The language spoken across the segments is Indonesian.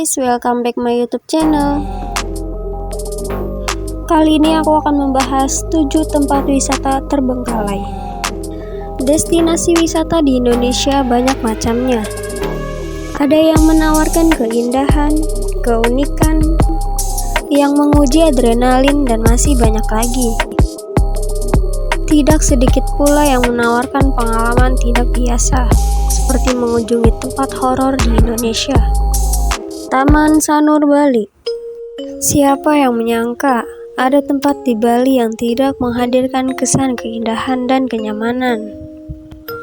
guys, welcome back my YouTube channel. Kali ini aku akan membahas 7 tempat wisata terbengkalai. Destinasi wisata di Indonesia banyak macamnya. Ada yang menawarkan keindahan, keunikan, yang menguji adrenalin, dan masih banyak lagi. Tidak sedikit pula yang menawarkan pengalaman tidak biasa, seperti mengunjungi tempat horor di Indonesia. Taman Sanur Bali. Siapa yang menyangka ada tempat di Bali yang tidak menghadirkan kesan keindahan dan kenyamanan,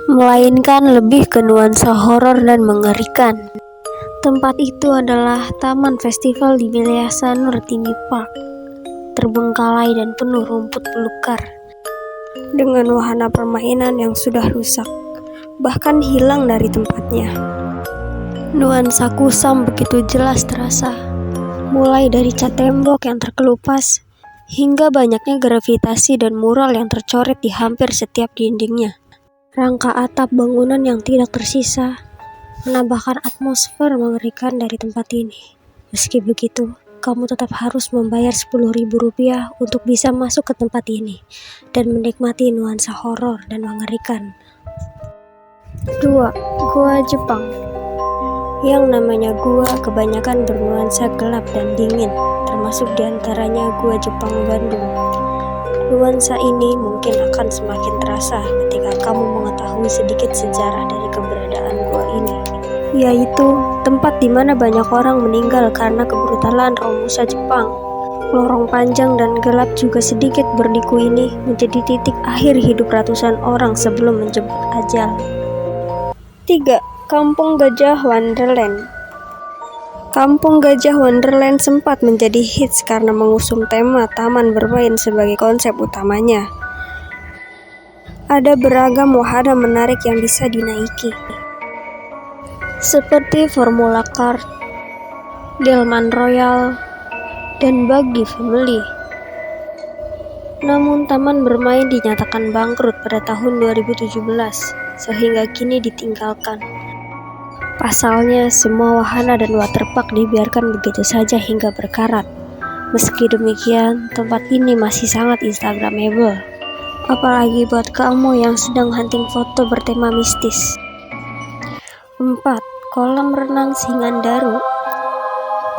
melainkan lebih ke nuansa horor dan mengerikan. Tempat itu adalah Taman Festival di wilayah Sanur Tinggi Park, terbengkalai dan penuh rumput belukar, dengan wahana permainan yang sudah rusak, bahkan hilang dari tempatnya. Nuansa kusam begitu jelas terasa, mulai dari cat tembok yang terkelupas, hingga banyaknya gravitasi dan mural yang tercoret di hampir setiap dindingnya. Rangka atap bangunan yang tidak tersisa menambahkan atmosfer mengerikan dari tempat ini. Meski begitu, kamu tetap harus membayar Rp10.000 untuk bisa masuk ke tempat ini dan menikmati nuansa horor dan mengerikan. 2. Gua Jepang. Yang namanya gua kebanyakan bernuansa gelap dan dingin, termasuk diantaranya Gua Jepang Bandung. Nuansa ini mungkin akan semakin terasa ketika kamu mengetahui sedikit sejarah dari keberadaan gua ini, yaitu tempat di mana banyak orang meninggal karena kebrutalan Romusa Jepang. Lorong panjang dan gelap juga sedikit berliku ini menjadi titik akhir hidup ratusan orang sebelum menjemput ajal. 3. Kampung Gajah Wonderland. Kampung Gajah Wonderland sempat menjadi hits karena mengusung tema taman bermain sebagai konsep utamanya. Ada beragam wahana menarik yang bisa dinaiki, seperti Formula Kart, Delman Royal, dan Buggy Family. Namun taman bermain dinyatakan bangkrut pada tahun 2017, sehingga kini ditinggalkan. Pasalnya, semua wahana dan waterpark dibiarkan begitu saja hingga berkarat. Meski demikian, tempat ini masih sangat instagramable, apalagi buat kamu yang sedang hunting foto bertema mistis. 4. Kolam renang Singandaru.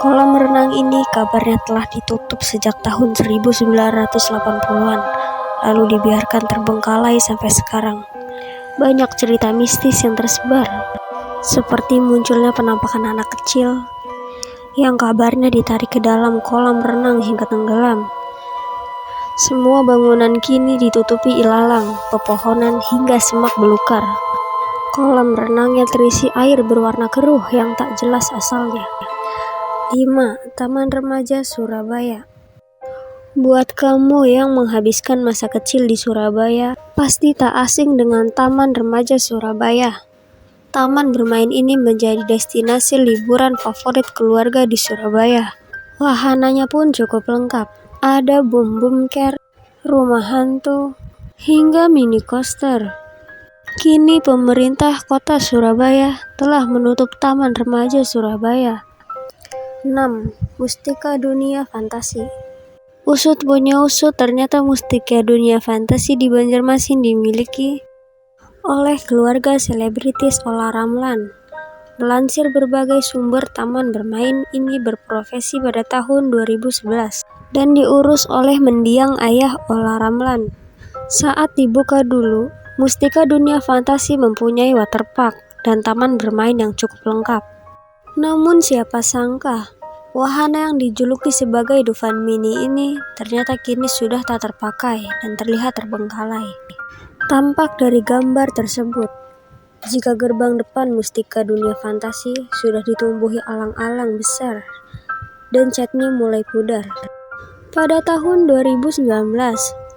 Kolam renang ini kabarnya telah ditutup sejak tahun 1980-an, lalu dibiarkan terbengkalai sampai sekarang. Banyak cerita mistis yang tersebar, seperti munculnya penampakan anak kecil yang kabarnya ditarik ke dalam kolam renang hingga tenggelam. Semua bangunan kini ditutupi ilalang, pepohonan, hingga semak belukar. Kolam renangnya terisi air berwarna keruh yang tak jelas asalnya. 5. Taman Remaja Surabaya. Buat kamu yang menghabiskan masa kecil di Surabaya, pasti tak asing dengan Taman Remaja Surabaya. Taman bermain ini menjadi destinasi liburan favorit keluarga di Surabaya. Wahananya pun cukup lengkap. Ada boom care, rumah hantu, hingga mini coaster. Kini pemerintah kota Surabaya telah menutup Taman Remaja Surabaya. 6. Mustika Dunia Fantasi. Usut punya usut, ternyata Mustika Dunia Fantasi di Banjarmasin dimiliki oleh keluarga selebritis Olla Ramlan. Melansir berbagai sumber, taman bermain ini berprofesi pada tahun 2011 dan diurus oleh mendiang ayah Olla Ramlan. Saat dibuka dulu, Mustika Dunia Fantasi mempunyai waterpark dan taman bermain yang cukup lengkap. Namun siapa sangka, wahana yang dijuluki sebagai Dufan Mini ini ternyata kini sudah tak terpakai dan terlihat terbengkalai. Tampak dari gambar tersebut, jika gerbang depan Mustika Dunia Fantasi sudah ditumbuhi alang-alang besar dan catnya mulai pudar. Pada tahun 2019,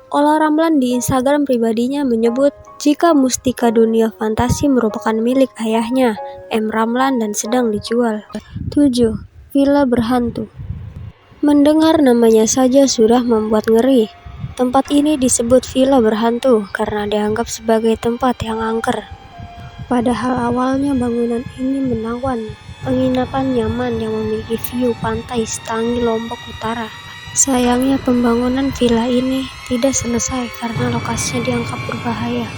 Olla Ramlan di Instagram pribadinya menyebut jika Mustika Dunia Fantasi merupakan milik ayahnya, M. Ramlan, dan sedang dijual. 7. Villa Berhantu. Mendengar namanya saja sudah membuat ngeri. Tempat ini disebut Villa Berhantu karena dianggap sebagai tempat yang angker. Padahal awalnya bangunan ini menawan penginapan nyaman yang memiliki view pantai Stangi Lombok Utara. Sayangnya pembangunan villa ini tidak selesai karena lokasinya dianggap berbahaya.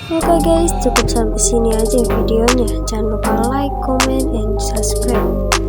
Oke guys, cukup sampai sini aja videonya. Jangan lupa like, comment, and subscribe.